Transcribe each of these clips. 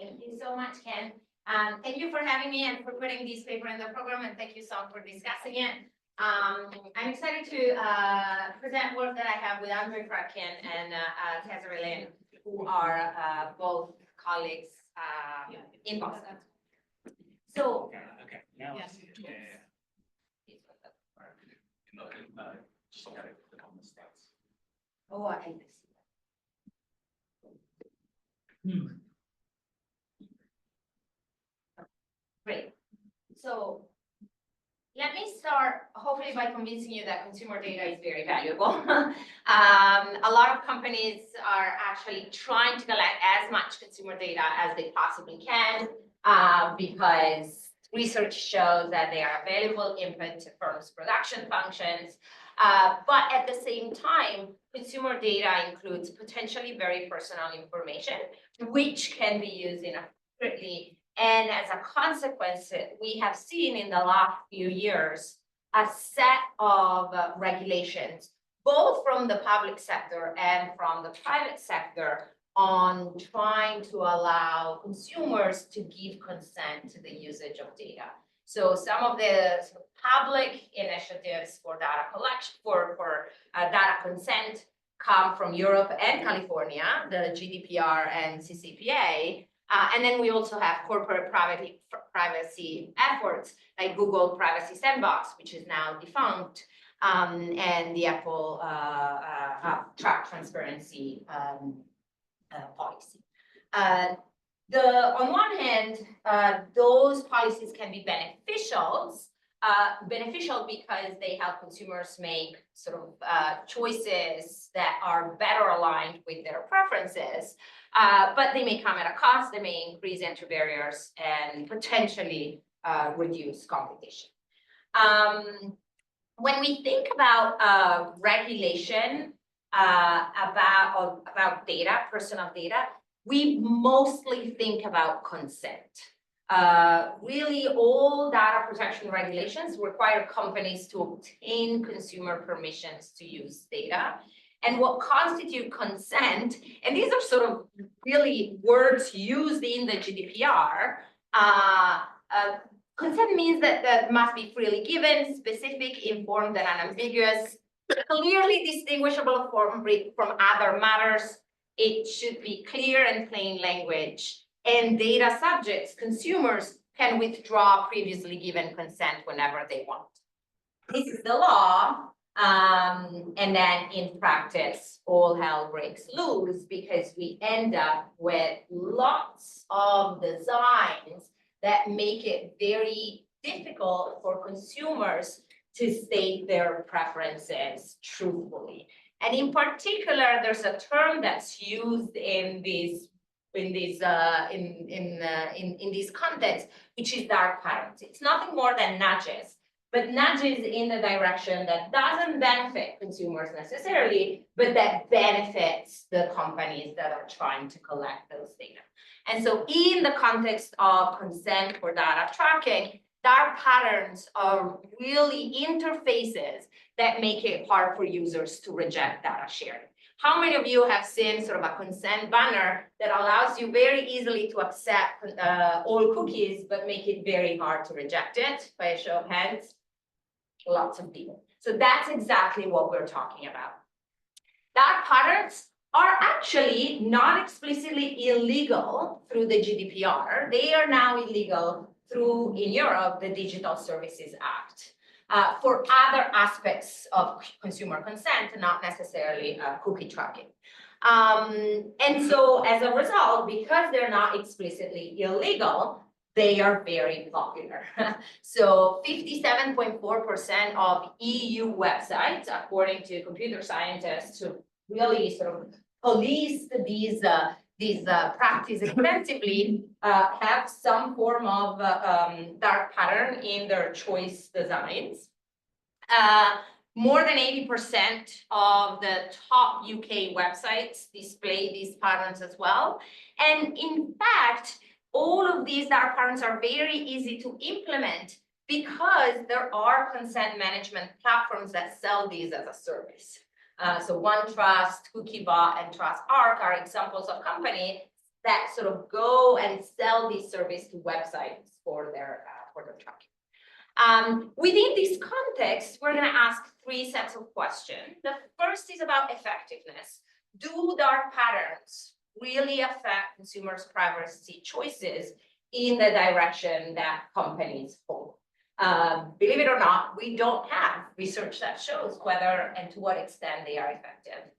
Thank you so much, Ken. Thank you for having me and for putting this paper in the program, and thank you, Sam, for discussing it. I'm excited to present work that I have with Andre Fratkin and Tessa Relin, who are both colleagues in Boston. So, okay. Now yes. Just gotta click on the slides. Oh, I see. Great. So let me start hopefully by convincing you that consumer data is very valuable. A lot of companies are actually trying to collect as much consumer data as they possibly can because research shows that they are valuable input to firms' production functions. But at the same time, consumer data includes potentially very personal information, which can be used inappropriately. And as a consequence, we have seen in the last few years a set of regulations, both from the public sector and from the private sector, on trying to allow consumers to give consent to the usage of data. So some of the public initiatives for data collection, for data consent come from Europe and California, the GDPR and CCPA. And then we also have corporate privacy efforts like Google Privacy Sandbox, which is now defunct, and the Apple track transparency policy. On one hand, those policies can be beneficial because they help consumers make sort of choices that are better aligned with their preferences, but they may come at a cost. They may increase entry barriers and potentially reduce competition. When we think about regulation about data, personal data, we mostly think about consent. Really, all data protection regulations require companies to obtain consumer permissions to use data. And what constitutes consent, and these are sort of really words used in the GDPR, consent means that must be freely given, specific, informed, and unambiguous, clearly distinguishable from other matters. It should be clear and plain language. And data subjects, consumers, can withdraw previously given consent whenever they want. This is the law. And then in practice, all hell breaks loose because we end up with lots of designs that make it very difficult for consumers to state their preferences truthfully. And in particular, there's a term that's used in these contexts, which is dark patterns. It's nothing more than nudges, but nudges in the direction that doesn't benefit consumers necessarily, but that benefits the companies that are trying to collect those data. And so in the context of consent for data tracking, dark patterns are really interfaces that make it hard for users to reject data sharing. How many of you have seen sort of a consent banner that allows you very easily to accept all cookies, but make it very hard to reject it? By a show of hands, lots of people. So that's exactly what we're talking about. Dark patterns are actually not explicitly illegal through the GDPR. They are now illegal through, in Europe, the Digital Services Act. For other aspects of consumer consent, not necessarily cookie tracking. And so as a result, because they're not explicitly illegal, they are very popular. So 57.4% of EU websites, according to computer scientists who really sort of police these practices extensively, have some form of dark pattern in their choice designs. More than 80% of the top UK websites display these patterns as well. And in fact, all of these dark patterns are very easy to implement because there are consent management platforms that sell these as a service. So OneTrust, CookieBot, and TrustArc are examples of companies that sort of go and sell these services to websites for their tracking. Within this context, we're going to ask three sets of questions. The first is about effectiveness. Do dark patterns really affect consumers' privacy choices in the direction that companies hold? Believe it or not, we don't have research that shows whether and to what extent they are effective.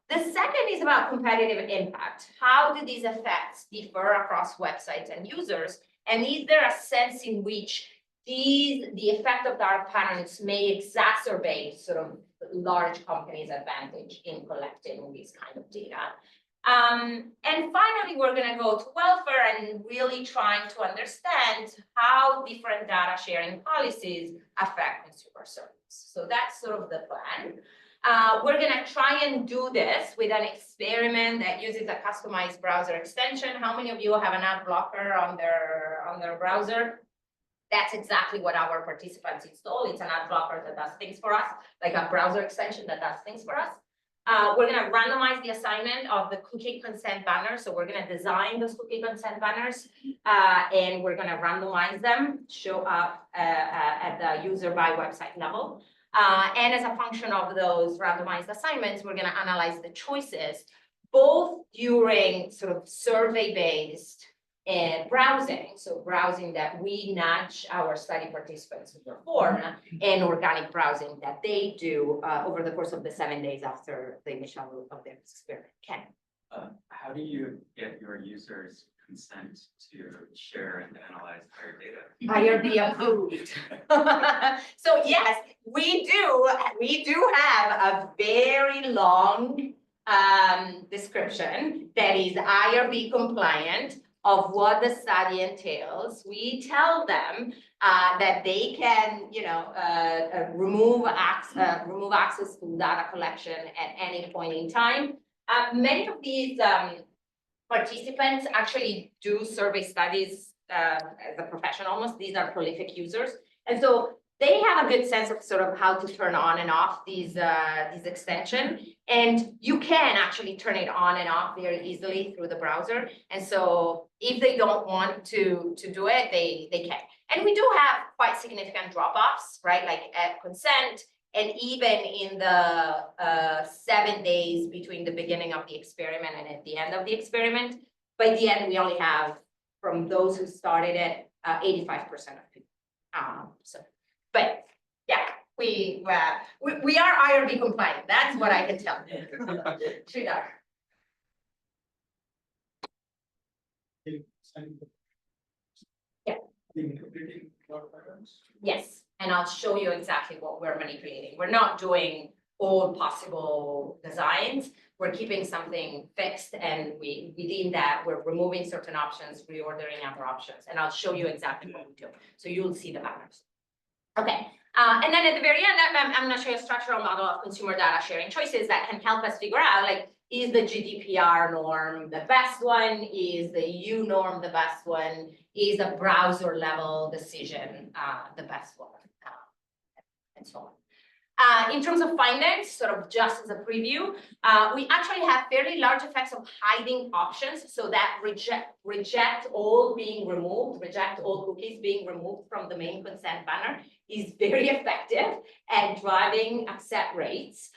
The second is about competitive impact. How do these effects differ across websites and users? And is there a sense in which the effect of dark patterns may exacerbate sort of large companies' advantage in collecting this kind of data? And finally, we're going to go to welfare and really trying to understand how different data sharing policies affect consumer service. So that's sort of the plan. We're going to try and do this with an experiment that uses a customized browser extension. How many of you have an ad blocker on their browser? That's exactly what our participants install. It's an ad blocker that does things for us, like a browser extension that does things for us. We're going to randomize the assignment of the cookie consent banners. So we're going to design those cookie consent banners and we're going to randomize them, show up at the user by website level. And as a function of those randomized assignments, we're going to analyze the choices, both during sort of survey-based and browsing, so browsing that we nudge our study participants to perform, and organic browsing that they do over the course of the 7 days after the initial of their experiment. Ken? How do you get your users' consent to share and analyze their data? IRB approved. So yes, we do have a very long description that is IRB compliant of what the study entails. We tell them that they can, remove access to data collection at any point in time. Many of these participants actually do survey studies as a profession almost. These are prolific users. And so they have a good sense of sort of how to turn on and off these extension. And you can actually turn it on and off very easily through the browser. And so if they don't want to do it, they can. And we do have quite significant drop-offs, right? Like at consent, and even in the 7 days between the beginning of the experiment and at the end of the experiment. By the end, we only have, from those who started it, 85% of people. But yeah, we are IRB compliant. That's what I can tell you. Sridhar. Yeah. Yes, and I'll show you exactly what we're manipulating. We're not doing all possible designs. We're keeping something fixed, and within that, we're removing certain options, reordering other options, and I'll show you exactly what we do. So you'll see the patterns. Okay, and then at the very end, I'm going to show you a structural model of consumer data sharing choices that can help us figure out, like, is the GDPR norm the best one? Is the EU norm the best one? Is a browser level decision the best one? And so on. In terms of findings, sort of just as a preview, we actually have fairly large effects of hiding options, so that reject all being removed, reject all cookies being removed from the main consent banner is very effective at driving accept rates.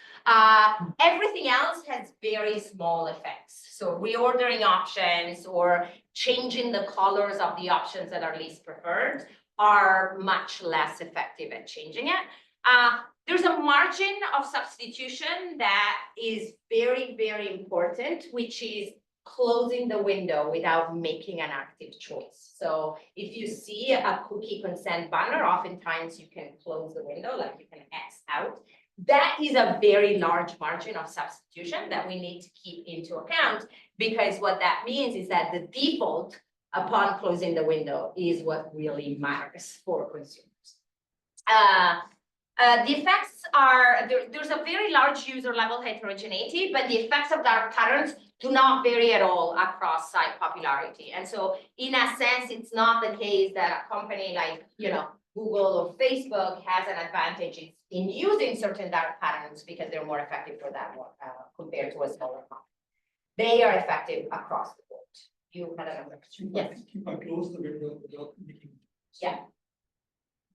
Everything else has very small effects. So reordering options or changing the colors of the options that are least preferred are much less effective at changing it. There's a margin of substitution that is very, very important, which is closing the window without making an active choice. So if you see a cookie consent banner, oftentimes you can close the window, like you can X out. That is a very large margin of substitution that we need to keep into account, because what that means is that the default upon closing the window is what really matters for consumers. The effects are, there's a very large user level heterogeneity, but the effects of dark patterns do not vary at all across site popularity. And so in a sense, it's not the case that a company like, Google or Facebook has an advantage in using certain dark patterns because they're more effective for that one compared to a smaller company. They are effective across the board. You had another question? Yes. If I close the window without making. Yeah.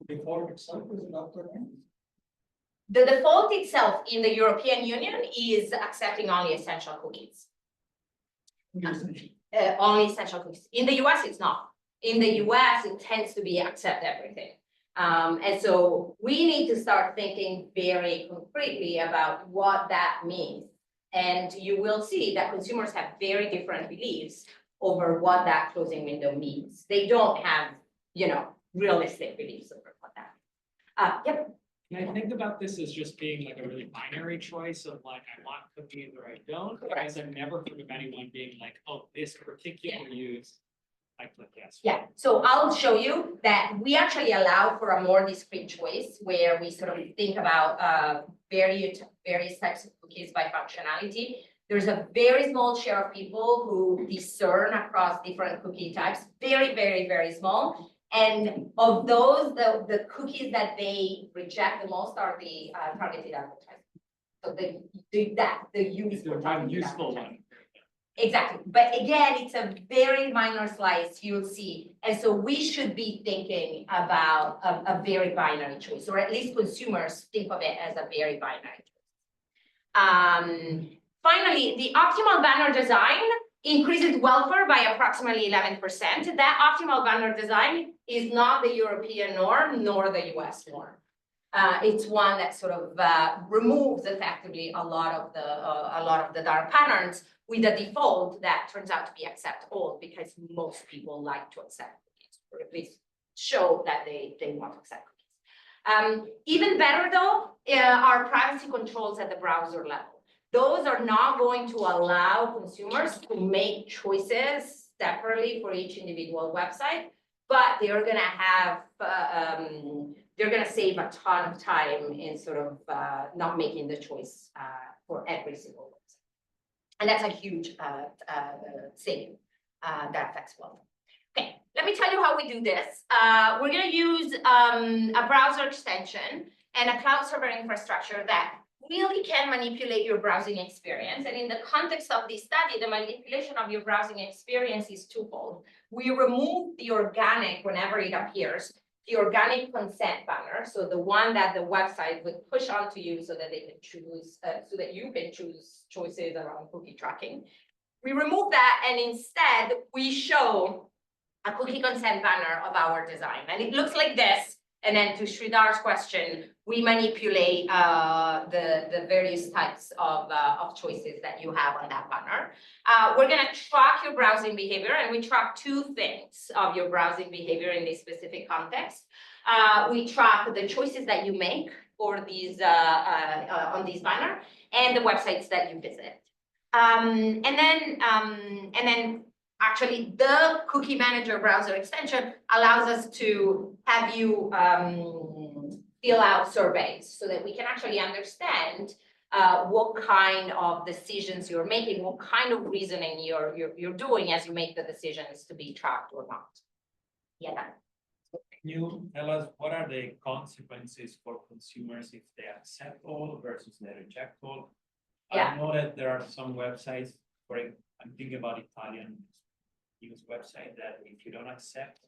Default itself is enough for them. The default itself in the European Union is accepting only essential cookies. Only essential cookies. In the US, it's not. In the US, it tends to be accept everything. And so we need to start thinking very concretely about what that means. And you will see that consumers have very different beliefs over what that closing window means. They don't have, realistic beliefs over what that. Yep. And I think about this as just being like a really binary choice of like, I want cookies or I don't, because I've never heard of anyone being like, oh, this particular use, I click yes. Yeah, so I'll show you that we actually allow for a more discrete choice where we sort of think about various types of cookies by functionality. There's a very small share of people who discern across different cookie types, very, very, very small. And of those, the cookies that they reject the most are the targeted advertising. So the use for targeted Useful advertising. one. Exactly, but again, it's a very minor slice, you'll see. And so we should be thinking about a very binary choice, or at least consumers think of it as a very binary choice. Finally, the optimal banner design increases welfare by approximately 11%. That optimal banner design is not the European norm nor the US norm. It's one that sort of removes effectively a lot of the dark patterns with a default that turns out to be accept all, because most people like to accept cookies, or at least show that they want to accept cookies. Even better though are privacy controls at the browser level. Those are not going to allow consumers to make choices separately for each individual website, but they're going to have they're going to save a ton of time in sort of not making the choice for every single website. And that's a huge saving that affects welfare. Okay, let me tell you how we do this. We're going to use a browser extension and a cloud server infrastructure that really can manipulate your browsing experience. And in the context of this study, the manipulation of your browsing experience is twofold. We remove the organic, whenever it appears, the organic consent banner, so the one that the website would push onto you so that they can choose, so that you can choose choices around cookie tracking. We remove that, and instead we show a cookie consent banner of our design, and it looks like this. And then to Sridhar's question, we manipulate the various types of choices that you have on that banner. We're going to track your browsing behavior, and we track two things of your browsing behavior in this specific context. We track the choices that you make for these on this banner and the websites that you visit. And then actually, the Cookie Manager browser extension allows us to have you fill out surveys so that we can actually understand what kind of decisions you're making, what kind of reasoning you're doing as you make the decisions to be tracked or not. Yeah. Can you tell us what are the consequences for consumers if they accept all versus they reject all? Yeah. I know that there are some websites, I'm thinking about Italian news website, that if you don't accept,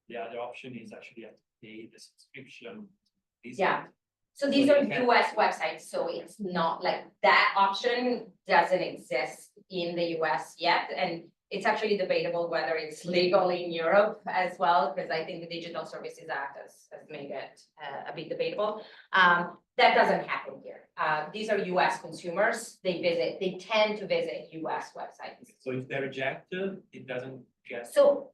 the other option is actually have to pay the subscription. Yeah. So these are US websites, so it's not like that option doesn't exist in the US yet. And it's actually debatable whether it's legal in Europe as well, because I think the Digital Services Act has made it a bit debatable. That doesn't happen here. These are US consumers. They tend to visit US websites. So if they're rejected, it doesn't get. So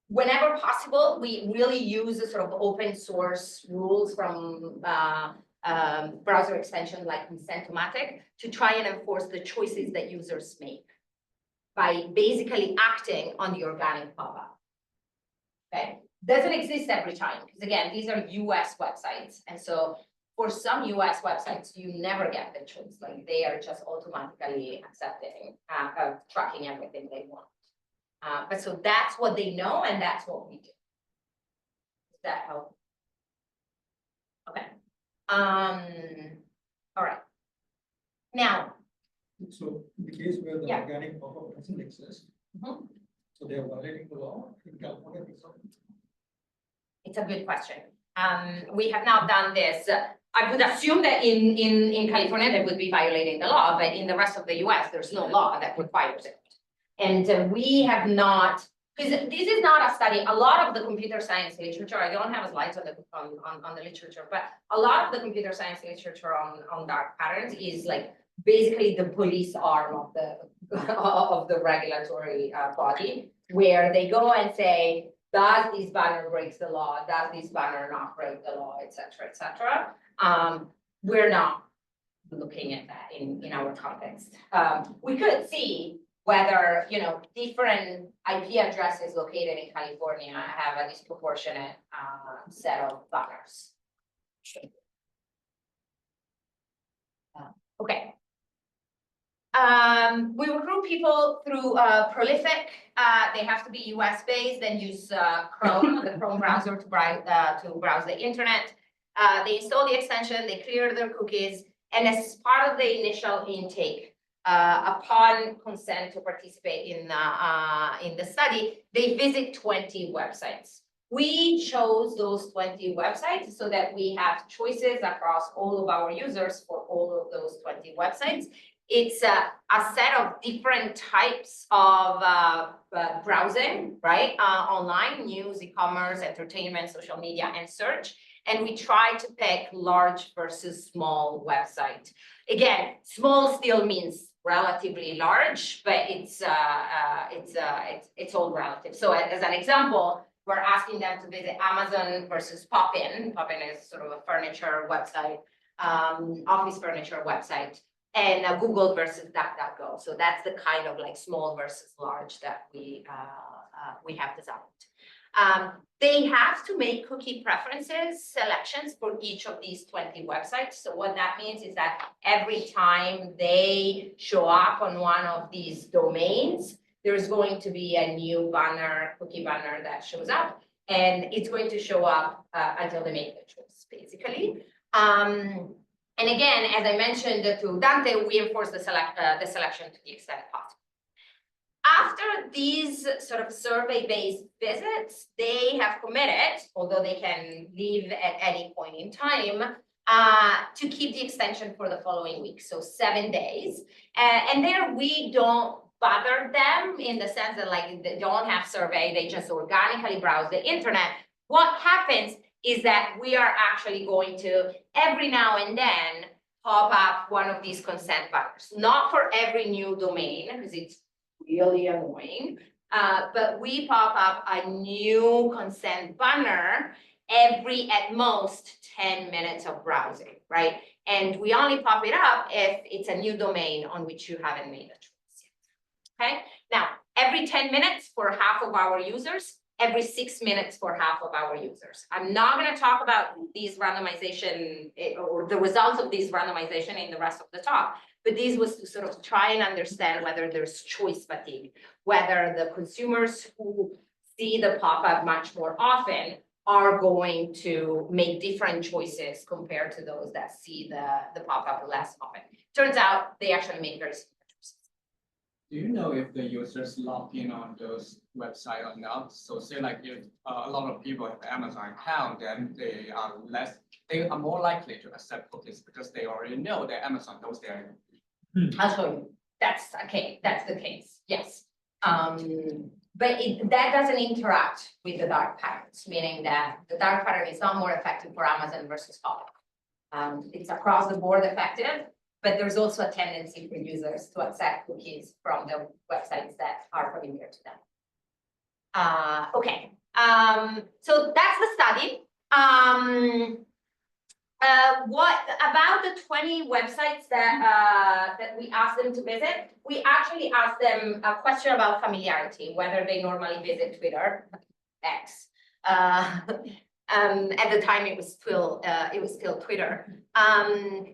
whenever possible, we really use the sort of open source rules from browser extension like Consent-O-Matic to try and enforce the choices that users make by basically acting on the organic pop-up. Okay, doesn't exist every time, because again, these are US websites. And so for some US websites, you never get the choice, like they are just automatically accepting, tracking everything they want. But so that's what they know, and that's what we do. Does that help? Okay. All right. Now, So in the case where the Yeah. organic pop-up doesn't exist, Mhm. so they are violating the law in California, for example. It's a good question. We have now done this. I would assume that in California, they would be violating the law, but in the rest of the US, there's no law that requires it. And we have not, because this is not a study, a lot of the computer science literature, I don't have slides on the literature, but a lot of the computer science literature on dark patterns is like basically the police arm of the of the regulatory body, where they go and say, does this banner breaks the law? Does this banner not break the law, et cetera, et cetera? We're not looking at that in our context. We could see whether, you know, different IP addresses located in California have a disproportionate set of banners. Okay. We recruit people through Prolific. They have to be US based, then use Chrome, the Chrome browser to browse the internet. They install the extension, they clear their cookies, and as part of the initial intake, upon consent to participate in the study, they visit 20 websites. We chose those 20 websites so that we have choices across all of our users for all of those 20 websites. It's a set of different types of browsing, right? Online, news, e-commerce, entertainment, social media, and search. And we try to pick large versus small website. Again, small still means relatively large, but it's all relative. So as an example, we're asking them to visit Amazon versus Poppin. Poppin is sort of a furniture website, office furniture website, and Google versus DuckDuckGo. So that's the kind of like small versus large that we have designed. They have to make cookie preferences selections for each of these 20 websites. So what that means is that every time they show up on one of these domains, there's going to be a new banner, cookie banner that shows up, and it's going to show up until they make the choice, basically. And again, as I mentioned to Dante, we enforce the selection to the extent possible. After these sort of survey-based visits, they have committed, although they can leave at any point in time, to keep the extension for the following week, so 7 days. And there we don't bother them in the sense that like they don't have survey, they just organically browse the internet. What happens is that we are actually going to, every now and then, pop up one of these consent banners, not for every new domain, because it's really annoying, but we pop up a new consent banner every, at most, 10 minutes of browsing, right? And we only pop it up if it's a new domain on which you haven't made a choice yet, okay? Now, every 10 minutes for half of our users, every 6 minutes for half of our users. I'm not going to talk about these randomization or the results of these randomization in the rest of the talk, but this was to sort of try and understand whether there's choice fatigue, whether the consumers who see the pop-up much more often are going to make different choices compared to those that see the pop-up less often. Turns out they actually make very similar choices. Do you know if the users log in on those websites or not? So say like if a lot of people have Amazon account, then they are more likely to accept cookies because they already know that Amazon knows their. I'll show you. That's okay. That's the case. Yes. But that doesn't interact with the dark patterns, meaning that the dark pattern is not more effective for Amazon versus pop-up. It's across the board effective, but there's also a tendency for users to accept cookies from the websites that are familiar to them. Okay, so that's the study. What about the 20 websites that we asked them to visit? We actually asked them a question about familiarity, whether they normally visit Twitter, X. At the time, it was still Twitter.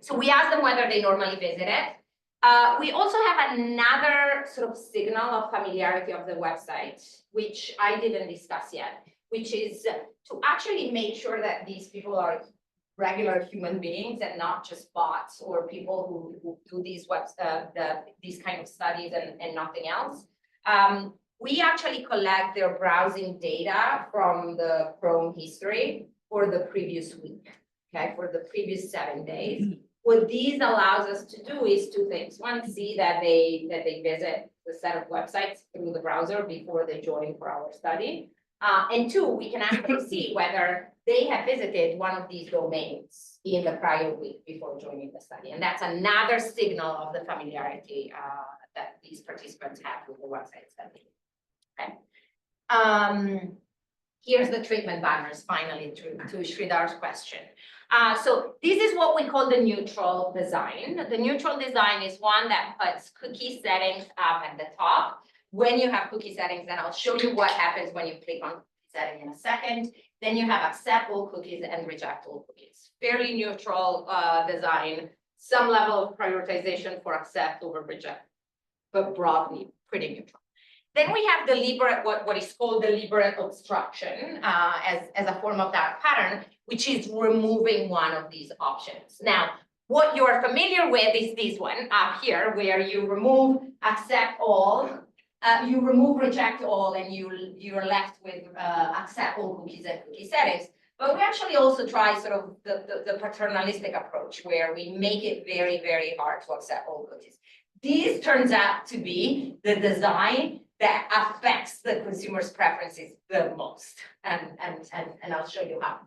So we asked them whether they normally visit it. We also have another sort of signal of familiarity of the website, which I didn't discuss yet, which is to actually make sure that these people are regular human beings and not just bots or people who do these these kind of studies and nothing else. We actually collect their browsing data from the Chrome history for the previous week, okay, for the previous 7 days. What these allows us to do is 2 things. One, see that they visit the set of websites through the browser before they join for our study. And 2, we can actually see whether they have visited one of these domains in the prior week before joining the study. And that's another signal of the familiarity that these participants have with the website study. Okay. Here's the treatment banners, finally, to Sridhar's question. So this is what we call the neutral design. The neutral design is one that puts cookie settings up at the top. When you have cookie settings, then I'll show you what happens when you click on setting in a second. Then you have accept all cookies and reject all cookies. Fairly neutral design, some level of prioritization for accept over reject, but broadly pretty neutral. Then we have deliberate, what is called deliberate obstruction as a form of dark pattern, which is removing one of these options. Now, what you're familiar with is this one up here, where you remove accept all, you remove reject all, and you're left with accept all cookies and cookie settings. But we actually also try sort of the paternalistic approach, where we make it very, very hard to accept all cookies. This turns out to be the design that affects the consumer's preferences the most, and I'll show you how.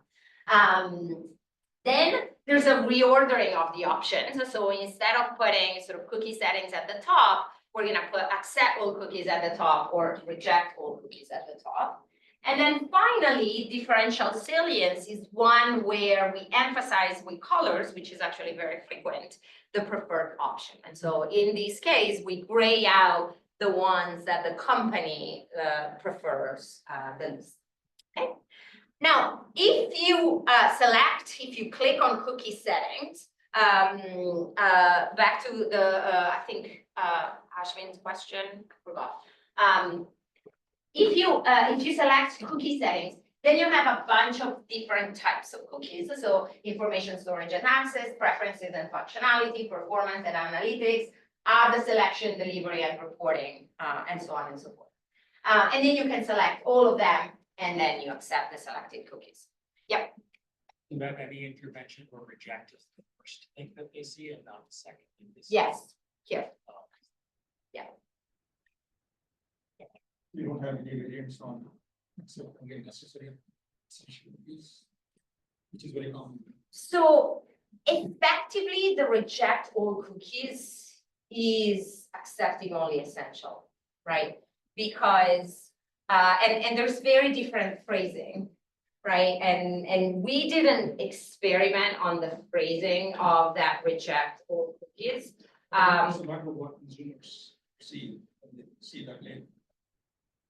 Then there's a reordering of the options. So instead of putting sort of cookie settings at the top, we're gonna put accept all cookies at the top or reject all cookies at the top. And then finally, differential salience is one where we emphasize with colors, which is actually very frequent, the preferred option. And so in this case, we gray out the ones that the company prefers the least. Okay. Now, if you click on cookie settings, back to the I think Ashwin's question, I forgot. If you select cookie settings, then you have a bunch of different types of cookies. So information storage and access, preferences and functionality, performance and analytics, the selection, delivery and reporting, and so on and so forth. And then you can select all of them, and then you accept the selected cookies. Yep. Do you have any intervention or reject is the first thing that they see and not the second thing they see? Yes, here. You don't have any variants on, except again necessary, essential cookies, which is very common. So effectively, the reject all cookies is accepting only essential, right? Because and there's very different phrasing, right? And we didn't experiment on the phrasing of that reject all cookies. It's a matter of what consumers see when they see that label.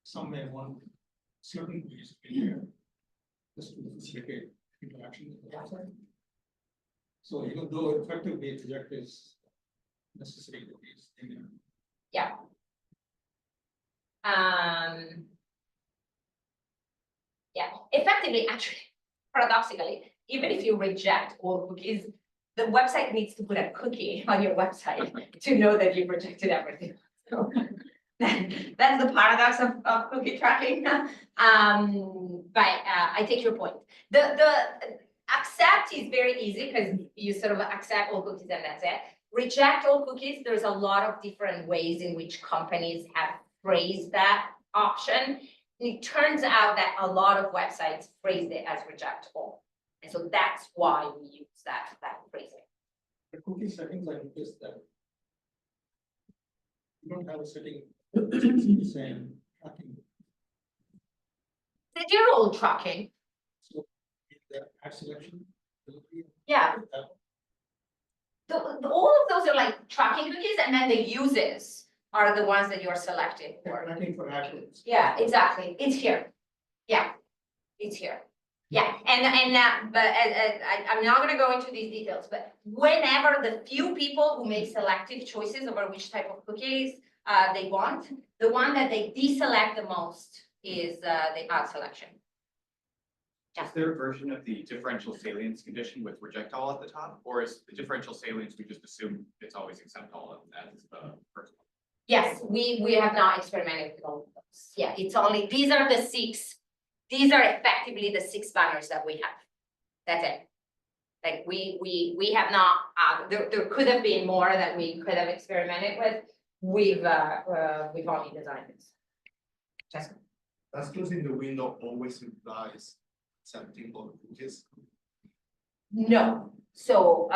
Some may want certain cookies in there just to facilitate interaction with the website. So even though effectively reject is necessary cookies in there. Yeah. Yeah, effectively, actually, paradoxically, even if you reject all cookies, the website needs to put a cookie on your website to know that you've rejected everything. So that's the paradox of cookie tracking. But I take your point. The accept is very easy because you sort of accept all cookies and that's it. Reject all cookies, there's a lot of different ways in which companies have phrased that option. And it turns out that a lot of websites phrase it as reject all. And so that's why we use that phrasing. The cookie settings I noticed that you don't have a setting saying tracking. They're all tracking. So in the ad selection. Yeah. All of those are like tracking cookies, and then the uses are the ones that you're selecting for. Tracking for ad groups. Yeah, exactly. It's here. Yeah, it's here. Yeah, but I'm not going to go into these details, but whenever the few people who make selective choices over which type of cookies they want, the one that they deselect the most is the ad selection. Yeah. Is there a version of the differential salience condition with reject all at the top? Or is the differential salience, we just assume it's always accept all and that's the first one? Yes, we have not experimented with all of those. Yeah, it's only, these are effectively the 6 banners that we have. That's it. Like we have not, there could have been more that we could have experimented with. We've only designed this. Jessica? Does closing the window always implies accepting all the cookies? No. So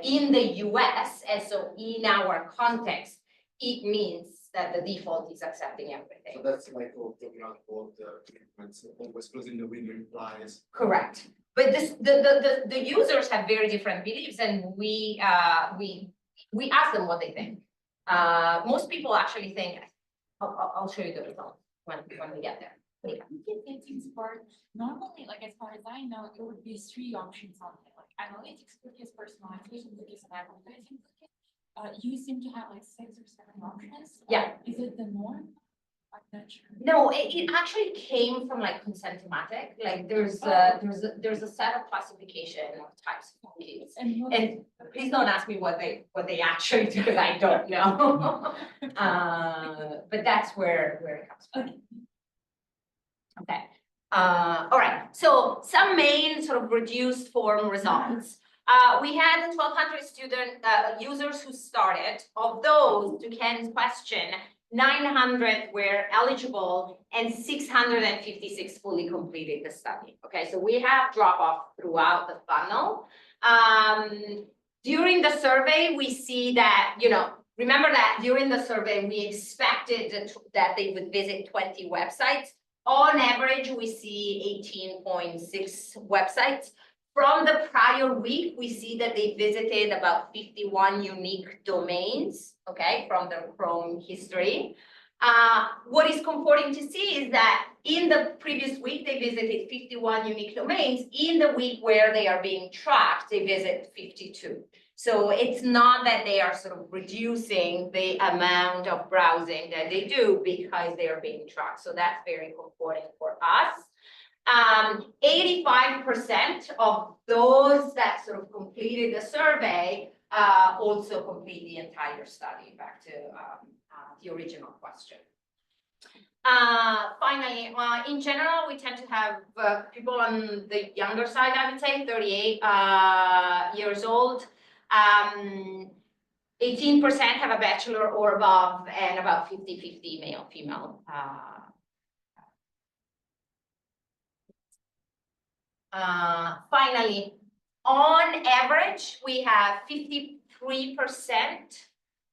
in the US, and so in our context, it means that the default is accepting So everything. that's like all the all the treatments, always closing the window implies. Correct. But the users have very different beliefs, and we ask them what they think. Most people actually think, I'll show you the results when we get there. But yeah. Settings part, normally, like as far as I know, it would be 3 options on it, like analytics cookies, personalization cookies, and advertising cookies. You seem to have like 6 or 7 options. Yeah. Is it the norm? I'm not sure. No, it actually came from like Consent-O-Matic. Like there's a set of classification of types of cookies. And please don't ask me what they actually do, because I don't know. But that's where it comes from. Okay. Okay. All right. So some main sort of reduced form results. We had 1,200 users who started. Of those, to Ken's question, 900 were eligible and 656 fully completed the study. Okay, so we have drop off throughout the funnel. During the survey, we see that, remember that during the survey, we expected that they would visit 20 websites. On average, we see 18.6 websites. From the prior week, we see that they visited about 51 unique domains, okay, from the Chrome history. What is comforting to see is that in the previous week, they visited 51 unique domains. In the week where they are being tracked, they visit 52. So it's not that they are sort of reducing the amount of browsing that they do because they are being tracked. So that's very comforting for us. 85% of those that sort of completed the survey also complete the entire study, back to the original question. Finally, in general, we tend to have people on the younger side, I would say, 38 years old. 18% have a bachelor or above, and about 50-50 male, female. Finally, on average, we have 53%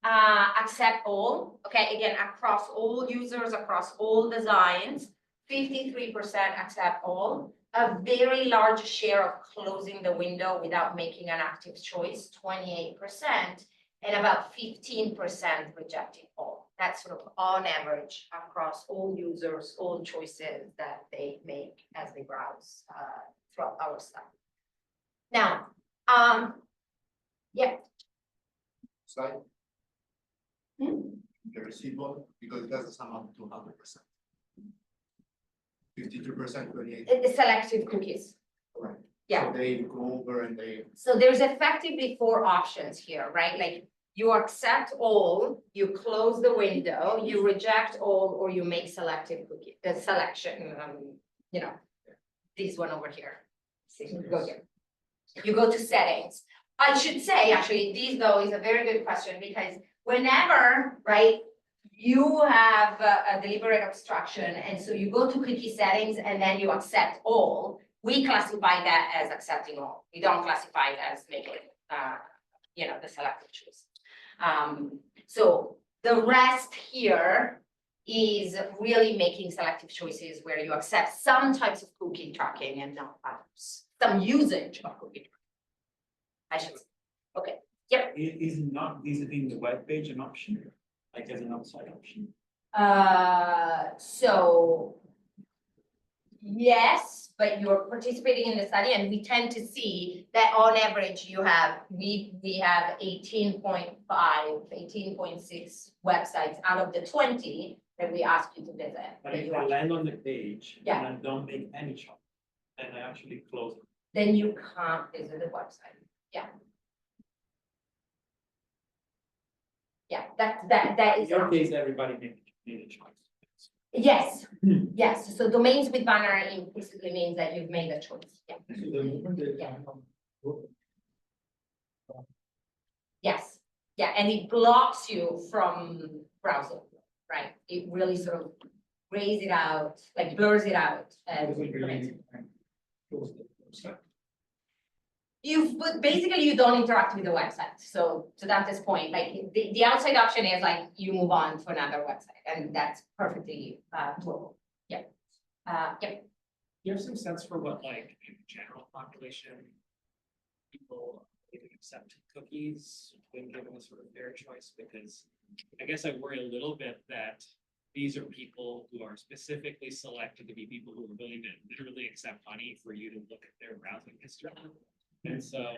accept all. Okay, again, across all users, across all designs, 53% accept all. A very large share of closing the window without making an active choice, 28%, and about 15% rejecting all. That's sort of on average across all users, all choices that they make as they browse throughout our study. Now, yeah. Slide. Hmm? The receivable, because it doesn't sum up to 100%. 52%, 28%. The selective cookies. Correct. Yeah. So they go over and they. So there's effectively 4 options here, right? Like you accept all, you close the window, you reject all, or you make selective cookie, the selection, this one over here. So you go here. You go to settings. I should say, actually, this though is a very good question, because whenever, right, you have a deliberate obstruction, and so you go to cookie settings and then you accept all, we classify that as accepting all. We don't classify it as making, the selective choice. So the rest here is really making selective choices where you accept some types of cookie tracking and not others. Some usage of cookie tracking, I should say. Okay, yep. Is not visiting the web page an option, like as an outside option? So yes, but you're participating in the study, and we tend to see that on average we have 18.5, 18.6 websites out of the 20 that we ask you to visit. But if I land on the page Yeah. and I don't make any shop, And I actually close it. then you can't visit the website. Yeah, that In is. your case, everybody made a choice. Yes, yes, so domains with banner implicitly means that you've made a choice, yeah. So the moment they Yeah. come. Yes, yeah, and it blocks you from browsing, right? It really sort of grays it out, like blurs it out and Doesn't prevents really close the website. but basically you don't interact with the website. So to Dante's point, like the outside option is like you move on to another website and that's perfectly doable. Yeah. Yeah. Do you have some sense for what, like, in the general population, people even accept cookies when given a sort of fair choice? Because I guess I worry a little bit that these are people who are specifically selected to be people who are willing to literally accept money for you to look at their browsing history. And so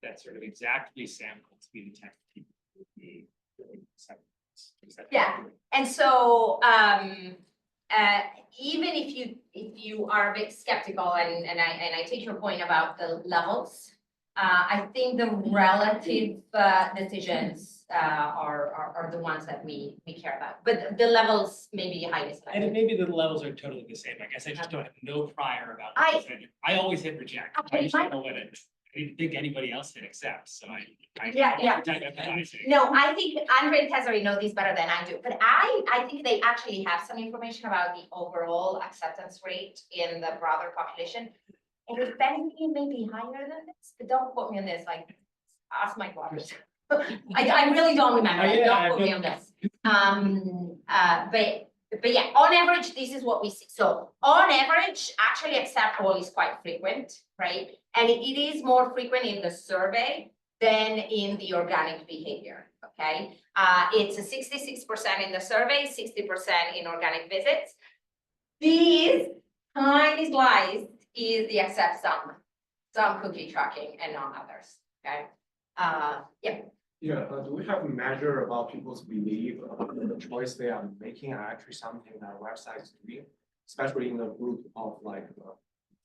that's sort of exactly sampled to be the type of people who would be willing to accept this. Yeah. And so even if you are a bit skeptical and I take your point about the levels, I think the relative decisions are the ones that we care about. But the levels may be highly And selective. maybe the levels are totally the same. I guess I just don't have no prior about I- this. I always hit reject. I Okay, just don't know what it, I didn't think anybody else hit accept, so I. Yeah, yeah. I No, I think Andre and Tesari know this better than I do, but I think they actually have some information about the overall acceptance rate in the broader population. And if anything, it may be higher than this, but don't quote me on this, like, ask my daughters. I really don't remember, Oh, like, yeah, don't I quote me on this. But yeah, on average, this is what we see. So on average, actually accept all is quite frequent, right? And it is more frequent in the survey than in the organic behavior, okay? It's a 66% in the survey, 60% in organic visits. These tiny slice is the accept some cookie tracking and not others, okay? Yeah, Yeah, do we have a measure about people's belief of the choice they are making are actually something that website is doing? Especially in the group of like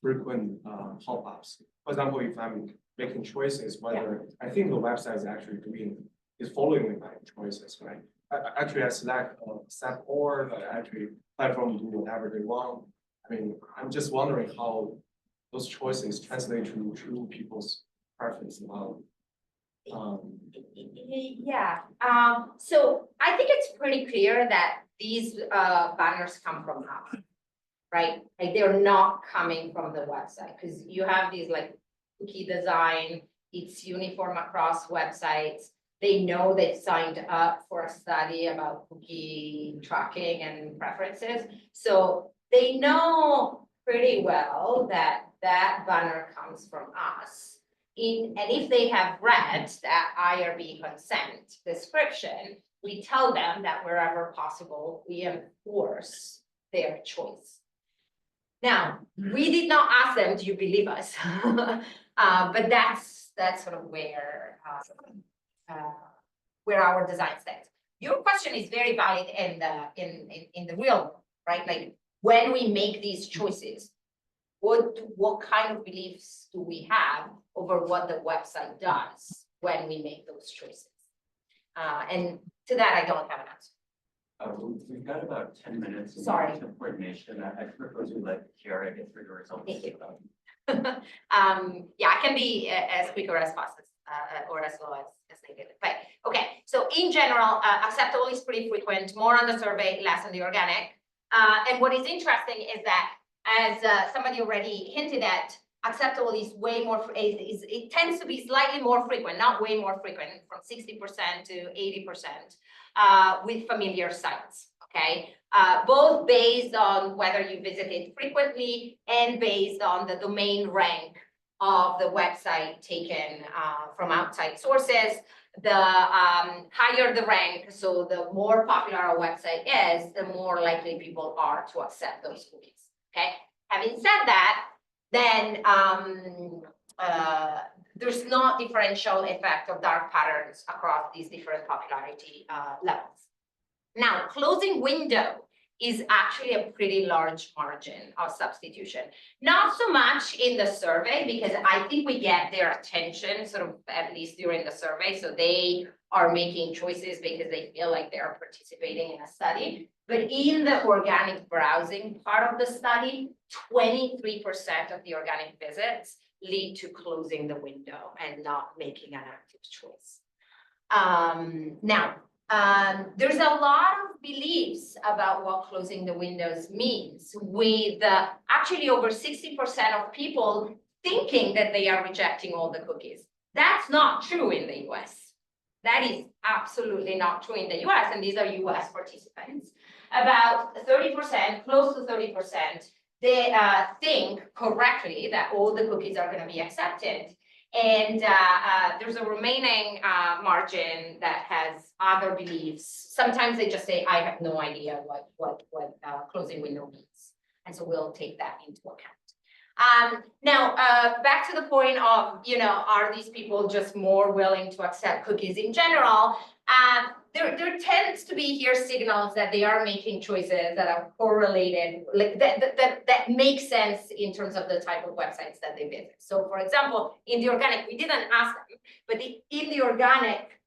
frequent pop-ups. For example, if I'm making choices, whether I think the website is actually is following my choices, right? Actually, I select accept or actually platform do whatever they want. I mean, I'm just wondering how those choices translate to true people's preference about. yeah. So I think it's pretty clear that these banners come from us, right? Like they're not coming from the website because you have these like cookie design, it's uniform across websites. They know they've signed up for a study about cookie tracking and preferences. So they know pretty well that that banner comes from us. And if they have read that IRB consent description, we tell them that wherever possible, we enforce their choice. Now, we did not ask them, do you believe us? But that's sort of where our design stands. Your question is very valid in the real world, right? Like when we make these choices, what kind of beliefs do we have over what the website does when we make those choices? And to that, I don't have an answer. We've got about 10 minutes. of Sorry. Coordination. I propose we let Chiara get through the results. Thank you. Yeah, I can be as quick or as fast as, or as slow as needed. But okay, so in general, acceptable is pretty frequent, more on the survey, less on the organic. And what is interesting is that as somebody already hinted at, acceptable is way more, it tends to be slightly more frequent, not way more frequent, from 60% to 80% with familiar sites, okay? Both based on whether you visit it frequently and based on the domain rank of the website taken from outside sources. The higher the rank, so the more popular a website is, the more likely people are to accept those cookies. Okay, having said that, then there's not differential effect of dark patterns across these different popularity levels. Now, closing window is actually a pretty large margin of substitution. Not so much in the survey, because I think we get their attention sort of at least during the survey. So they are making choices because they feel like they are participating in a study. But in the organic browsing part of the study, 23% of the organic visits lead to closing the window and not making an active choice. There's a lot of beliefs about what closing the windows means, with actually over 60% of people thinking that they are rejecting all the cookies. That's not true in the US. That is absolutely not true in the US, and these are US participants. About 30%, close to 30%, they think correctly that all the cookies are going to be accepted. And there's a remaining margin that has other beliefs. Sometimes they just say, I have no idea what closing window means. And so we'll take that into account. Now, back to the point of, are these people just more willing to accept cookies in general? There tends to be here signals that they are making choices that are correlated, like that make sense in terms of the type of websites that they visit. So for example, in the organic, we didn't ask them, but in the organic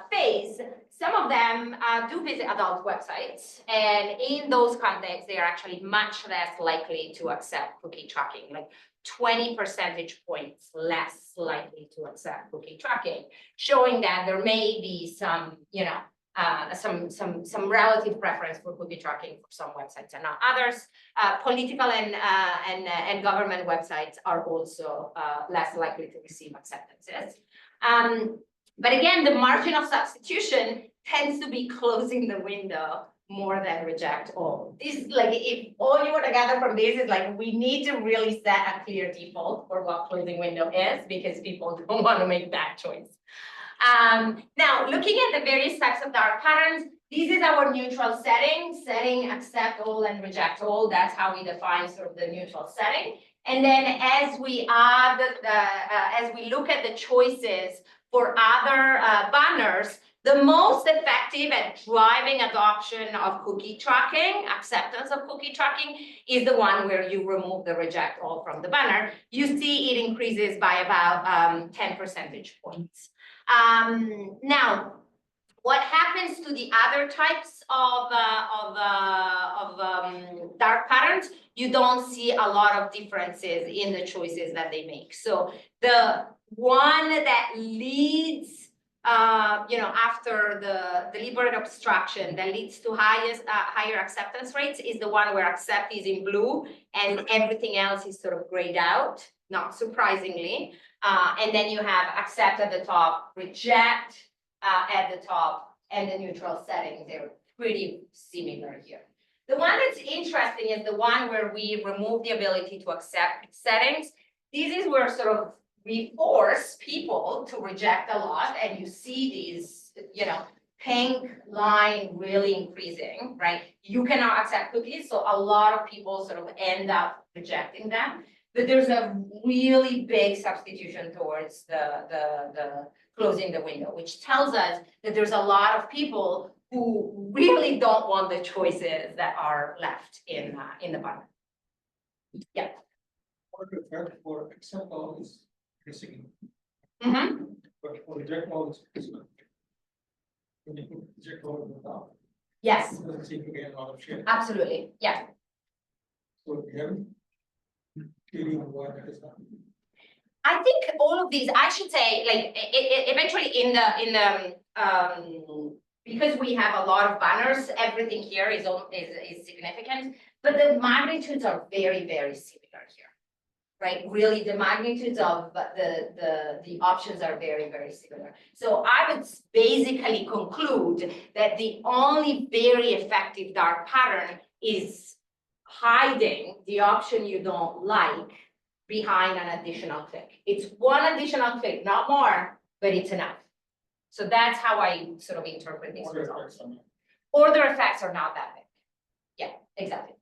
phase, some of them do visit adult websites, and in those contexts, they are actually much less likely to accept cookie tracking, like 20 percentage points less likely to accept cookie tracking, showing that there may be some, some relative preference for cookie tracking for some websites and not others. Political and government websites are also less likely to receive acceptances. But again, the margin of substitution tends to be closing the window more than reject all. This, like, if all you want to gather from this is like, we need to really set a clear default for what closing window is, because people don't want to make that choice. Now, looking at the various types of dark patterns, this is our neutral setting accept all and reject all. That's how we define sort of the neutral setting. And then as we add, as we look at the choices for other banners, the most effective at driving adoption of cookie tracking, acceptance of cookie tracking, is the one where you remove the reject all from the banner. You see it increases by about 10 percentage points. Now, what happens to the other types of dark patterns? You don't see a lot of differences in the choices that they make. So the one that leads after the deliberate obstruction that leads to higher acceptance rates is the one where accept is in blue and everything else is sort of grayed out, not surprisingly. And then you have accept at the top, reject at the top, and the neutral setting. They're pretty similar here. The one that's interesting is the one where we remove the ability to accept settings. This is where sort of we force people to reject a lot, and you see these, pink line really increasing, right? You cannot accept cookies, so a lot of people sort of end up rejecting them. But there's a really big substitution towards the closing the window, which tells us that there's a lot of people who really don't want the choices that are left in the banner. Yeah. Or the threat for accept all is missing, Mm-hmm. but for reject all is missing. When you put reject all at the top, Yes, it doesn't seem to get a lot of shit. absolutely. Yeah. So we haven't clearly on why that is happening. I think all of these, I should say, like eventually in the because we have a lot of banners, everything here is significant, but the magnitudes are very, very similar here, right? Really, the magnitudes of the options are very, very similar. So I would basically conclude that the only very effective dark pattern is hiding the option you don't like behind an additional click. It's one additional click, not more, but it's enough. So that's how I sort of interpret these results. Order effects are not that big. Yeah, exactly.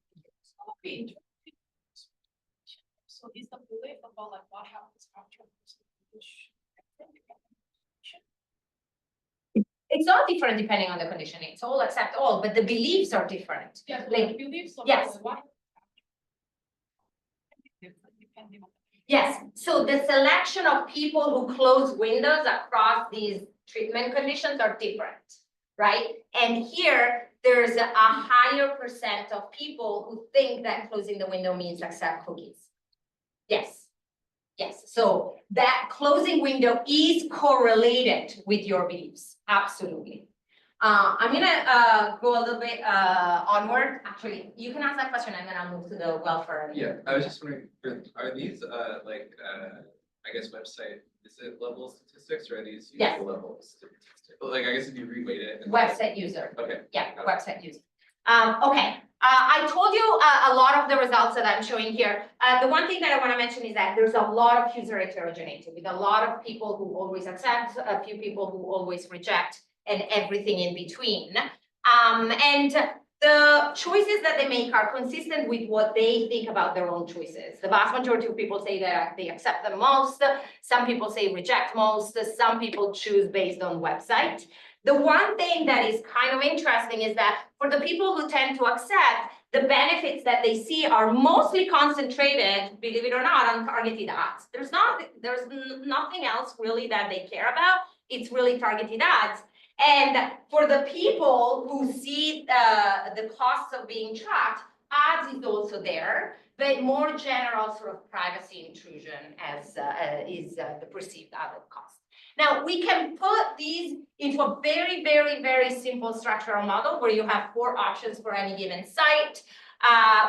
So is the belief about like what happens after It's not different depending on the condition, it's all accept all, but the beliefs are different. Yeah, Like, beliefs of yes. what? Depending on. Yes, so the selection of people who close windows across these treatment conditions are different, right? And here, there's a higher percent of people who think that closing the window means accept cookies. Yes, yes, so that closing window is correlated with your beliefs, absolutely. I'm gonna go a little bit onward. Actually, you can ask that question and then I'll move to the welfare. Yeah, I was just wondering, are these I guess website, is it level statistics or are these Yes. user level statistics? Like, I guess if you reweight it. and- Website user, Okay. yeah, Got it. website user. Okay, I told you a lot of the results that I'm showing here. The one thing that I wanna mention is that there's a lot of user heterogeneity with a lot of people who always accept, a few people who always reject, and everything in between. And the choices that they make are consistent with what they think about their own choices. The vast majority of people say that they accept them most, some people say reject most, some people choose based on website. The one thing that is kind of interesting is that for the people who tend to accept, the benefits that they see are mostly concentrated, believe it or not, on targeted ads. There's nothing else really that they care about. It's really targeted ads. And for the people who see the costs of being tracked, ads is also there, but more general sort of privacy intrusion as is the perceived added cost. Now, we can put these into a very, very, very simple structural model where you have 4 options for any given site.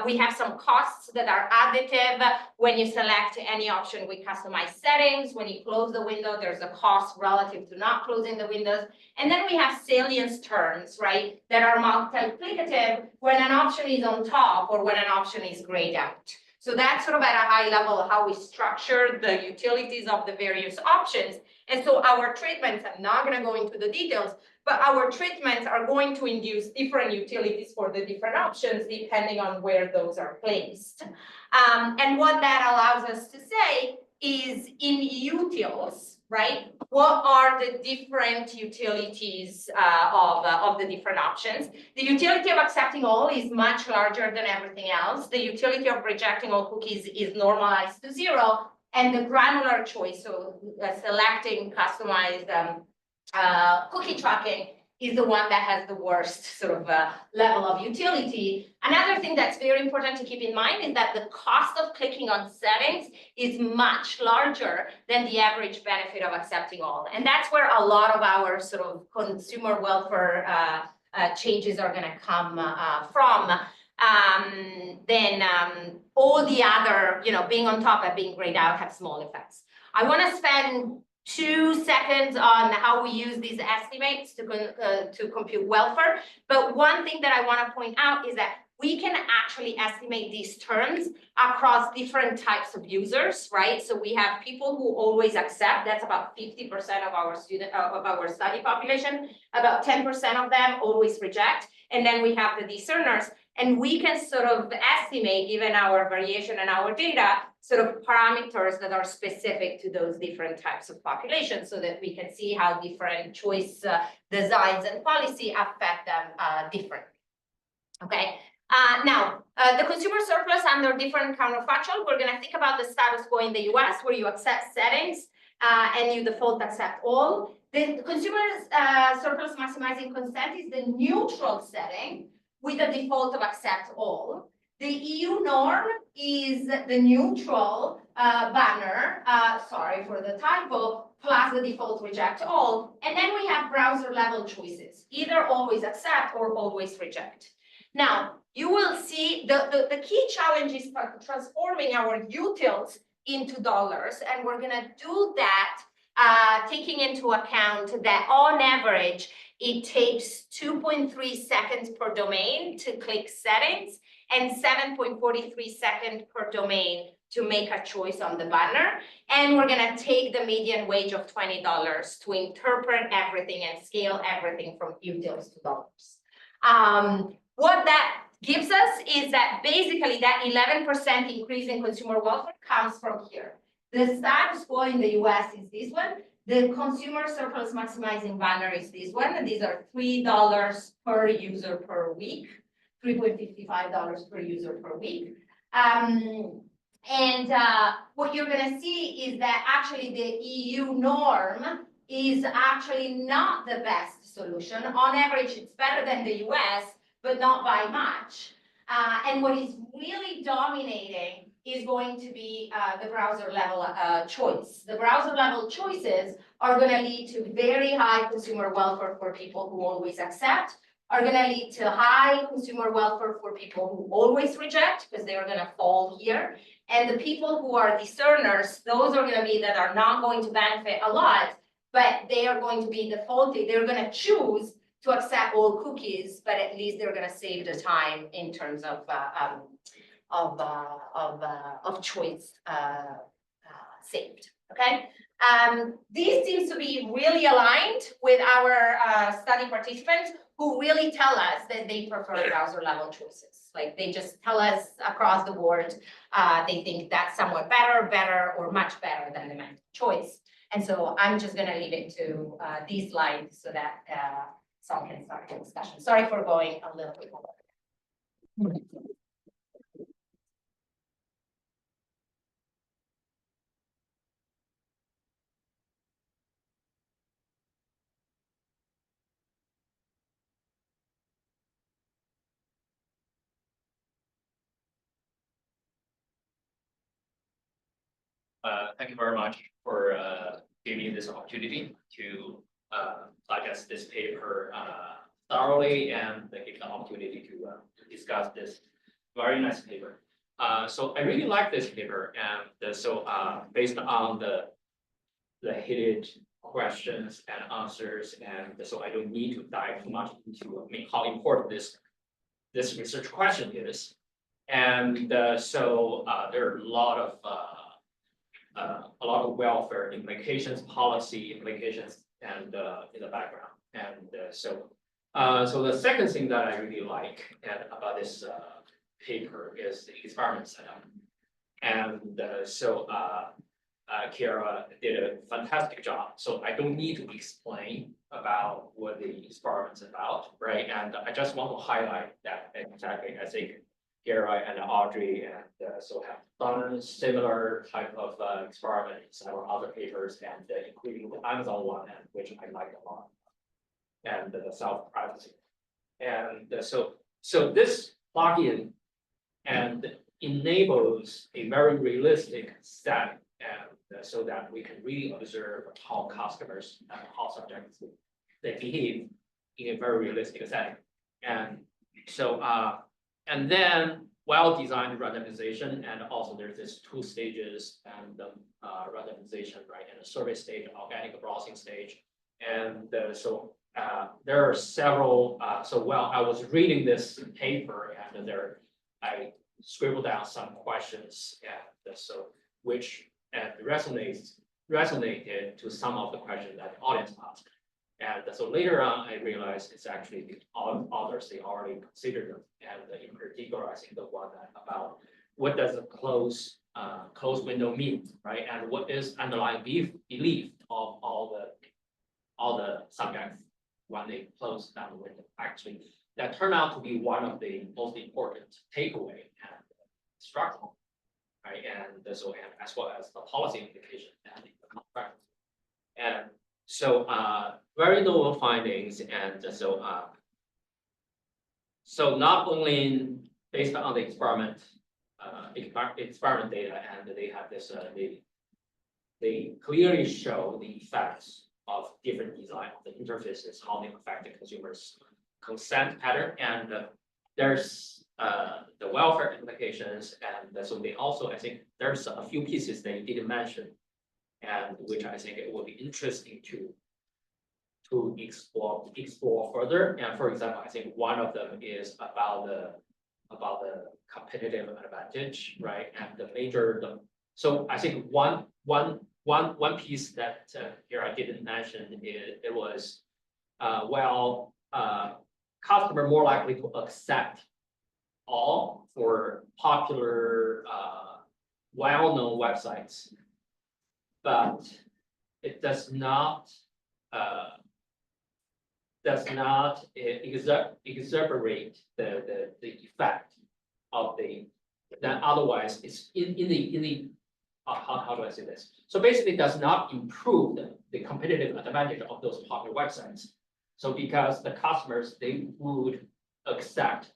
We have some costs that are additive when you select any option with customized settings. When you close the window, there's a cost relative to not closing the windows. And then we have salience terms, right, that are multiplicative when an option is on top or when an option is grayed out. So that's sort of at a high level how we structure the utilities of the various options. And so our treatments, I'm not going to go into the details, but our treatments are going to induce different utilities for the different options depending on where those are placed. And what that allows us to say is in utils, right? What are the different utilities of the different options? The utility of accepting all is much larger than everything else. The utility of rejecting all cookies is normalized to 0. And the granular choice, so selecting customized cookie tracking is the one that has the worst sort of level of utility. Another thing that's very important to keep in mind is that the cost of clicking on settings is much larger than the average benefit of accepting all. And that's where a lot of our sort of consumer welfare changes are going to come from. Then all the other, being on top and being grayed out have small effects. I want to spend 2 seconds on how we use these estimates to compute welfare. But one thing that I want to point out is that we can actually estimate these terms across different types of users, right? So we have people who always accept, that's about 50% of our study population, about 10% of them always reject, and then we have the discerners. And we can sort of estimate, given our variation and our data, sort of parameters that are specific to those different types of populations so that we can see how different choice designs and policy affect them differently. Okay. Now, the consumer surplus under different counterfactual, we're going to think about the status quo in the US where you accept settings and you default accept all. The consumer surplus maximizing consent is the neutral setting with a default of accept all. The EU norm is the neutral banner, sorry for the typo, plus the default reject all. And then we have browser level choices, either always accept or always reject. Now, you will see the key challenge is transforming our utils into dollars, and we're gonna do that taking into account that on average, it takes 2.3 seconds per domain to click settings and 7.43 seconds per domain to make a choice on the banner. And we're gonna take the median wage of $20 to interpret everything and scale everything from utils to dollars. What that gives us is that basically that 11% increase in consumer welfare comes from here. The status quo in the US is this one. The consumer surplus maximizing banner is this one, and these are $3 per user per week, $3.55 per user per week. What you're gonna see is that actually the EU norm is actually not the best solution. On average, it's better than the US, but not by much. And what is really dominating is going to be the browser level choice. The browser level choices are gonna lead to very high consumer welfare for people who always accept, are gonna lead to high consumer welfare for people who always reject, because they are gonna fall here. And the people who are discerners, those are gonna be that are not going to benefit a lot, but they are going to be defaulted. They're gonna choose to accept all cookies, but at least they're gonna save the time in terms of choice saved. Okay. This seems to be really aligned with our study participants who really tell us that they prefer browser level choices. Like they just tell us across the board, they think that's somewhat better, or much better than the manual choice. And so I'm just gonna leave it to these slides so that some can start the discussion. Sorry for going a little bit more. Thank you very much for giving me this opportunity to digest this paper thoroughly and give the opportunity to discuss this very nice paper. So I really like this paper, and so based on the hidden questions and answers, and so I don't need to dive too much into how important this research question is. And so there are a lot of welfare implications, policy implications, and in the background. And so the second thing that I really like about this paper is the experiment setup. And Chiara did a fantastic job. So I don't need to explain about what the experiment's about, right? And I just want to highlight that exactly. I think Chiara and Audrey and so have done a similar type of experiment in several other papers, and including the Amazon one, and which I like a lot, and the self-privacy. And so this plugin and enables a very realistic setting, and so that we can really observe how customers and how subjects they behave in a very realistic setting. And so and then well-designed randomization, and also there's this 2 stages and randomization, right? And the survey stage, organic browsing stage. And so there are several, so while I was reading this paper, and I scribbled down some questions, and so which resonated to some of the questions that the audience asked. And so later on, I realized it's actually the authors, they already considered them. And in particular, I think the one about what does a closed window mean, right? And what is underlying belief of all the subjects when they close down the window. Actually, that turned out to be one of the most important takeaway and structural, right? And so, and as well as the policy implication and the contract. And so very novel findings, and so not only based on the experiment data, and they have this they clearly show the effects of different design of the interfaces, how they affect the consumers' consent pattern, and there's the welfare implications, and so they also, I think there's a few pieces they didn't mention, and which I think it will be interesting to explore further. And for example, I think one of them is about the competitive advantage, right? And so I think one piece that here I didn't mention it was customer more likely to accept all for popular well-known websites, but it does not exacerbate the effect of that otherwise it's in the how do I say this? So basically, it does not improve the competitive advantage of those popular websites. So because the customers, they would accept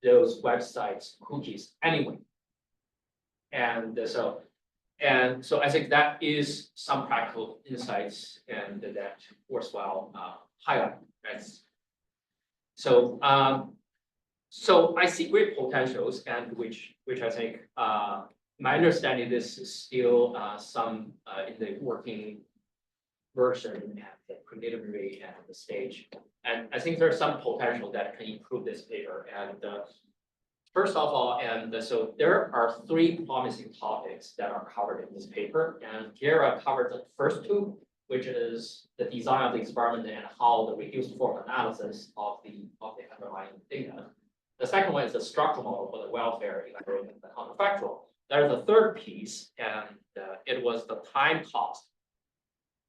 those websites cookies anyway. And so I think that is some practical insights and that worthwhile highlight. Right? So so I see great potentials and which I think my understanding this is still some in the working version and the preliminary and the stage. And I think there's some potential that can improve this paper. And first of all, so there are 3 promising topics that are covered in this paper. And Chiara covered the first 2, which is the design of the experiment and how the reduced form analysis of the underlying data. The second one is the structural model for the welfare evaluation and the counterfactual. There's a third piece, and it was the time cost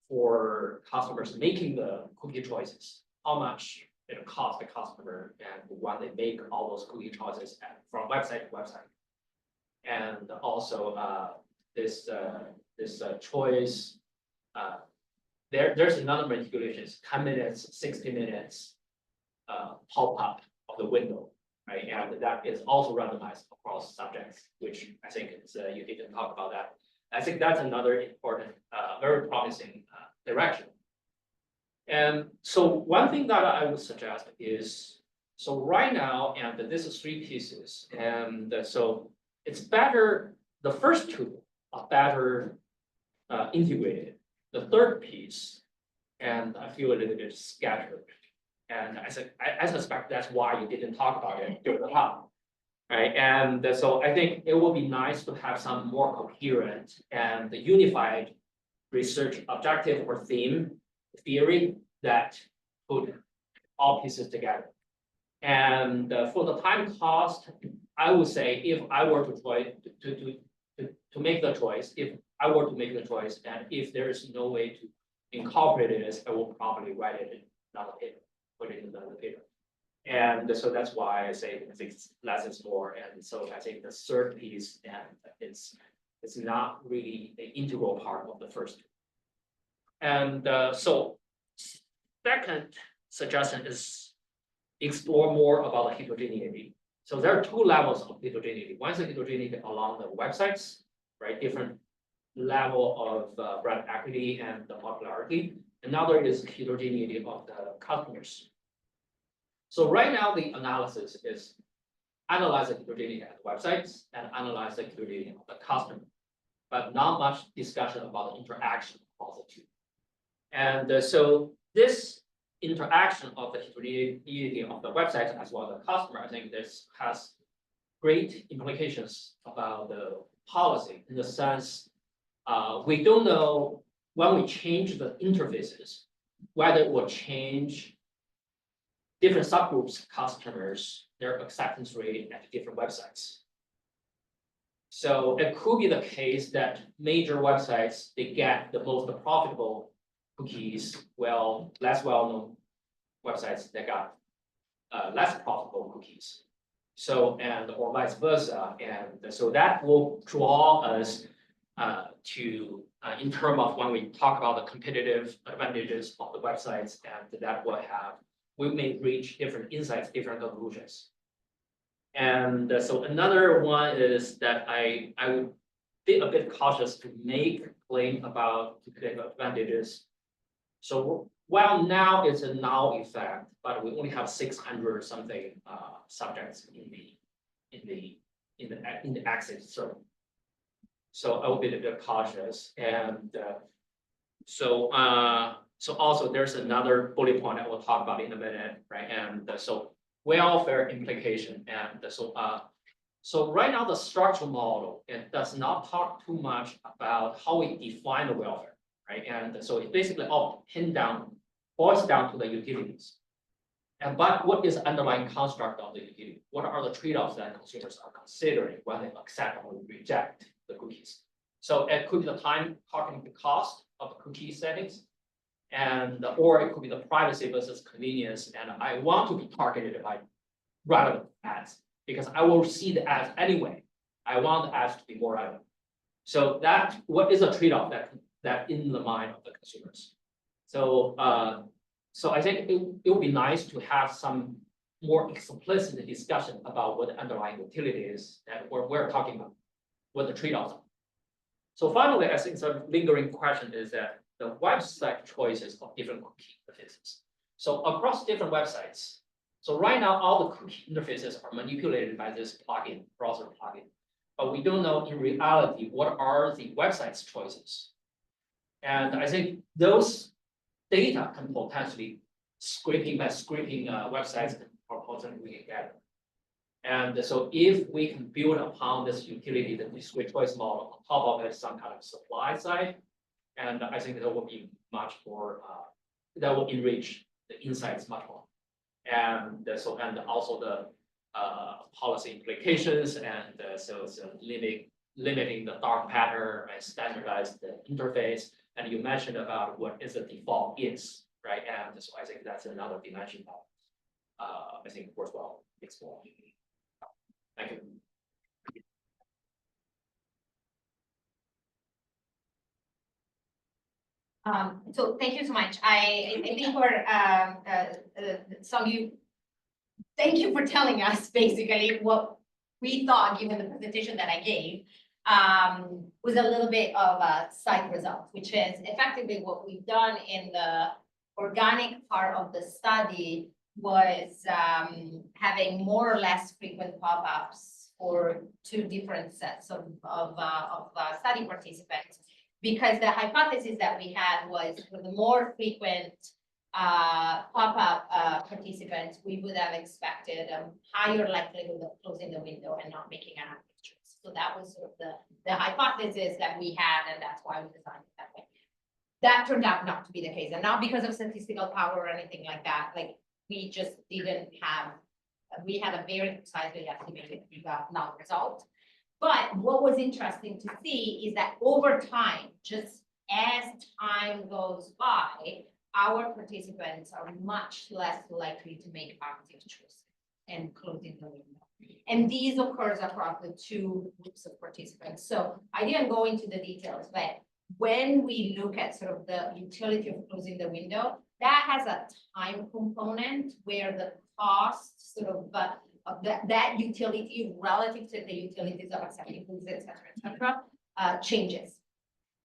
for customers making the cookie choices. How much it costs the customer and when they make all those cookie choices from website to website. And also this choice, there's another manipulation, 10 minutes, 60 minutes pop-up of the window. Right, and that is also randomized across subjects, which I think is, you didn't talk about that. I think that's another important, very promising direction. And so one thing that I would suggest is, so right now, and this is 3 pieces, and so it's better, the first 2 are better integrated. The third piece, and I feel a little bit scattered. And I suspect that's why you didn't talk about it during the talk, right? And so I think it will be nice to have some more coherent and unified research objective or theme theory that put all pieces together. And for the time cost, I would say if I were to make the choice, and if there is no way to incorporate it, I will probably write it in another paper. Put it in the paper. And so that's why I say I think less is more. And so I think the third piece, and it's not really an integral part of the first. And so second suggestion is explore more about the heterogeneity. So there are 2 levels of heterogeneity. One is the heterogeneity along the websites, right? Different level of brand equity and the popularity. Another is heterogeneity of the customers. So right now, the analysis is analyze the heterogeneity of the websites and analyze the heterogeneity of the customer, but not much discussion about the interaction of the 2. And so this interaction of the heterogeneity of the websites as well as the customer, I think this has great implications about the policy in the sense we don't know when we change the interfaces, whether it will change different subgroups of customers, their acceptance rate at different websites. So it could be the case that major websites, they get the most profitable cookies, well, less well-known websites that got less profitable cookies. So, or vice versa. And so that will draw us to in terms of when we talk about the competitive advantages of the websites, and that will have, we may reach different insights, different conclusions. And so another one is that I would be a bit cautious to make claim about competitive advantages. So while now it's a null effect, but we only have 600 something subjects in the access server. So I will be a bit cautious, and so also there's another bullet point I will talk about in a minute, right? And so welfare implication, and so right now the structural model, it does not talk too much about how we define the welfare, right? And so it basically all boils down to the utilities. But what is the underlying construct of the utility? What are the trade-offs that consumers are considering when they accept or reject the cookies? So it could be the time talking the cost of the cookie settings. And, or it could be the privacy versus convenience, and I want to be targeted by relevant ads, because I will see the ads anyway. I want the ads to be more relevant. So that, what is a trade-off that in the mind of the consumers? So, so I think it would be nice to have some more explicit discussion about what the underlying utility is that we're talking about, what the trade-offs are. So finally, I think some lingering question is that the website choices of different cookie interfaces. So across different websites, so right now, all the cookie interfaces are manipulated by this plugin, browser plugin. But we don't know in reality, what are the website's choices? And I think those data can potentially scraping websites and potentially we can get. And so if we can build upon this utility, the discrete choice model, on top of it, some kind of supply side, and I think that will be much more, that will enrich the insights much more. And so, and also the policy implications, and so limiting the dark pattern and standardize the interface. And you mentioned about what is the default is, right? And so I think that's another dimension that I think worthwhile exploring. Thank you. So thank you so much. I think for Song, thank you for telling us basically what we thought, given the presentation that I gave, was a little bit of a side result, which is effectively what we've done in the organic part of the study was having more or less frequent pop-ups for two different sets of study participants. Because the hypothesis that we had was for the more frequent pop-up participants, we would have expected a higher likelihood of closing the window and not making an active choice. So that was sort of the hypothesis that we had, and that's why we designed it that way. That turned out not to be the case, and not because of statistical power or anything like that. Like, we just didn't have, we had a very precisely estimated null result. But what was interesting to see is that over time, just as time goes by, our participants are much less likely to make active choices and closing the window. And these occurs across the two groups of participants. So I didn't go into the details, but when we look at sort of the utility of closing the window, that has a time component where the cost sort of that utility relative to the utilities of accepting foods, et cetera, changes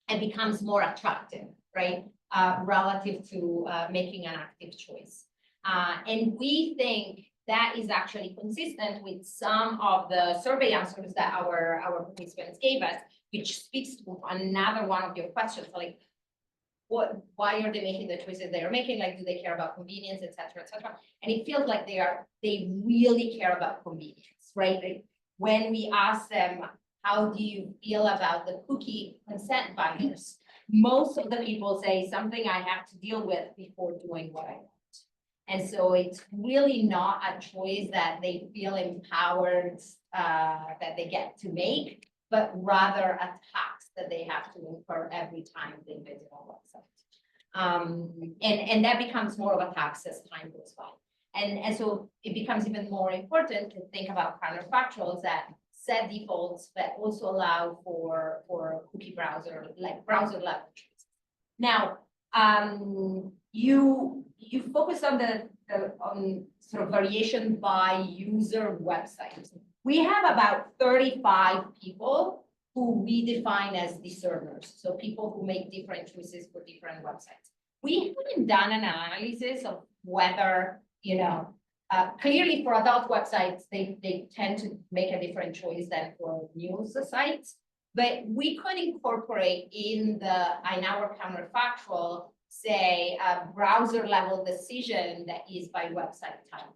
and becomes more attractive, right? Relative to making an active choice. And we think that is actually consistent with some of the survey answers that our participants gave us, which speaks to another one of your questions, like, why are they making the choices they are making? Like, do they care about convenience, et cetera, et cetera? And it feels like they really care about convenience, right? Like, when we ask them, how do you feel about the cookie consent binders? Most of the people say something I have to deal with before doing what I want. And so it's really not a choice that they feel empowered that they get to make, but rather a tax that they have to incur every time they visit our website. And that becomes more of a tax as time goes by. And so it becomes even more important to think about counterfactuals that set defaults, but also allow for cookie browser, like browser level choices. Now, you focus on on sort of variation by user websites. We have about 35 people who we define as discerners, so people who make different choices for different websites. We haven't done an analysis of whether, clearly for adult websites, they tend to make a different choice than for news sites, but we could incorporate in our counterfactual, say, a browser level decision that is by website type.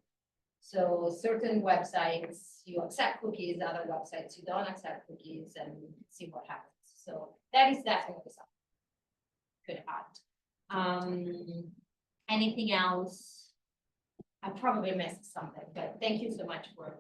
So certain websites, you accept cookies, other websites, you don't accept cookies, and see what happens. So that is definitely something could add. Anything else? I probably missed something, but thank you so much for.